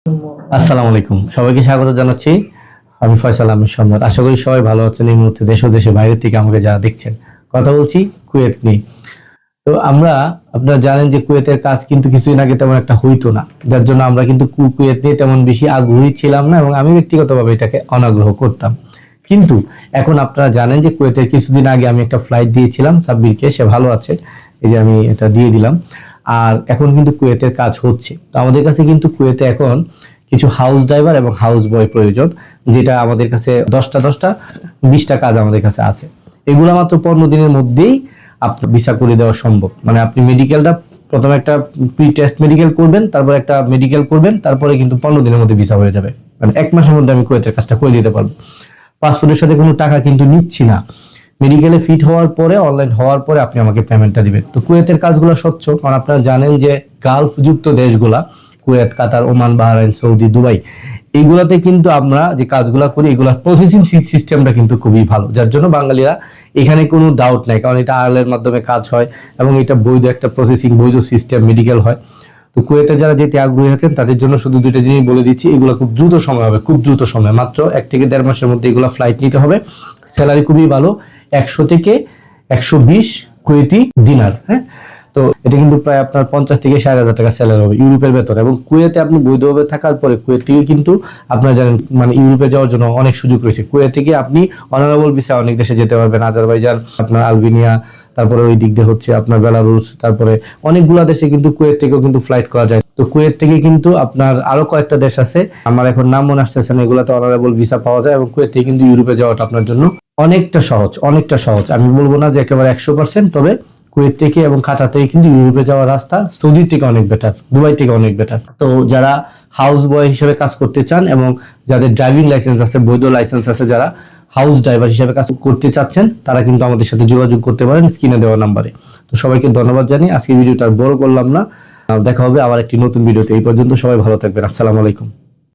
আসসালামু আলাইকুম, সবাইকে স্বাগত জানাচ্ছি। আমি ফয়সাল আহমেদ সম্রাট। আশা করি সবাই ভালো আছেন। এই মুহূর্তে দেশ ও দেশের বাইরে থেকে আমাকে যারা দেখছেন, কথা বলছি কুয়েত নিয়ে। তো আপনারা জানেন যে কুয়েতের কাজ কিন্তু কিছুদিন আগে তেমন একটা হইতো না, যার জন্য আমরা কিন্তু কুয়েত নিয়ে তেমন বেশি আগ্রহী ছিলাম না, এবং আমি ব্যক্তিগতভাবে এটাকে অনাগ্রহ করতাম। কিন্তু এখন আপনারা জানেন যে কুয়েতের কিছুদিন আগে আমি একটা ফ্লাইট দিয়েছিলাম সাব্বিরকে, সে ভালো আছে, এই যে আমি এটা দিয়ে দিলাম। আর এখন কিন্তু কুয়েতের কাজ হচ্ছে। তো আমাদের কাছে কিন্তু কুয়েতে এখন কিছু হাউস ড্রাইভার এবং হাউস বয় প্রয়োজন, যেটা আমাদের কাছে 10টা 20টা কাজ আমাদের কাছে আছে। এগুলো মাত্র 15 দিনের মধ্যেই আপনার ভিসা করে দেওয়া সম্ভব। মানে আপনি মেডিকেলটা প্রথমে একটা প্রি টেস্ট মেডিকেল করবেন, তারপর একটা মেডিকেল করবেন, তারপরে কিন্তু 15 দিনের মধ্যে ভিসা হয়ে যাবে। মানে 1 মাসের মধ্যে আমি কুয়েতের কাজটা করে দিতে পারবো। পাসপোর্টের সাথে কোনো টাকা কিন্তু নিচ্ছি না। মেডিকেলে ফিট হওয়ার পরে, অনলাইন হওয়ার পরে আপনি আমাকে পেমেন্টটা দিবেন। তো কুয়েতের কাজগুলো স্বচ্ছ, কারণ আপনারা জানেন যে গালফ যুক্ত দেশগুলা কুয়েত, কাতার, ওমান, বাহরাইন, সৌদি, দুবাই, এইগুলাতে কিন্তু আমরা যে কাজগুলো করি এগুলা প্রসেসিং সিস্টেমটা কিন্তু খুবই ভালো, যার জন্য বাঙালিরা এখানে কোনো ডাউট নাই, কারণ এটা আর্লের মাধ্যমে কাজ হয় এবং এটা বৈধ একটা প্রসেসিং, বৈধ সিস্টেম মেডিকেল হয়। তো কুয়েতে যারা যেতে আগ্রহী আছেন তাদের জন্য শুধু দুইটা জিনিস বলে দিচ্ছি, এগুলো খুব দ্রুত সময় হবে, খুব দ্রুত সময়, মাত্র 1 থেকে 1.5 মাসের মধ্যে এগুলো ফ্লাইট নিতে হবে। স্যালারি খুবই ভালো, 100 থেকে 120 কুয়েতি দিনার। হ্যাঁ, তো এটা কিন্তু প্রায় আপনার 50 থেকে 60,000 টাকা স্যালারি হবে ইউরোপের ভেতরে। এবং কুয়েতে আপনি বৈধভাবে থাকার পরে কুয়েত থেকে কিন্তু আপনারা জানেন মানে ইউরোপে যাওয়ার জন্য অনেক সুযোগ রয়েছে। কুয়েত থেকে আপনি অনারেবল ভিসা অনেক দেশে যেতে পারবেন, আজারবাইজান, আপনার আলবেনিয়া, তারপরে ওই দিক দিয়ে হচ্ছে আপনার বেলারুস, তারপরে অনেকগুলা দেশে কিন্তু কুয়েত থেকেও কিন্তু ফ্লাইট করা যায়। তো কুয়েত থেকে কিন্তু আপনার আরো কয়েকটা দেশ আছে, আমার এখন নাম মনে আসতেছে না, এগুলাতে অনারেবল ভিসা পাওয়া যায় এবং কুয়েত থেকে কিন্তু ইউরোপে যাওয়াটা আপনার জন্য অনেকটা সহজ, অনেকটা সহজ। আমি বলবো না যে একেবারে 100%, তবে কুয়েত থেকে এবং কাতার থেকে কিন্তু ইউরোপে যাওয়ার রাস্তা সৌদি থেকে অনেক বেটার, দুবাই থেকে অনেক বেটার। তো যারা হাউস বয় হিসেবে কাজ করতে চান এবং যাদের ড্রাইভিং লাইসেন্স আছে, বৈধ লাইসেন্স আছে, যারা হাউস ড্রাইভার হিসেবে কাজ করতে চাচ্ছেন, তারা কিন্তু আমাদের সাথে যোগাযোগ করতে পারেন স্ক্রিনে দেওয়া নাম্বারে। তো সবাইকে ধন্যবাদ জানিয়ে আজকে ভিডিওটা আর বড় করলাম না। দেখা হবে আবার একটি নতুন ভিডিওতে। এই পর্যন্ত সবাই ভালো থাকবেন। আসসালামু আলাইকুম।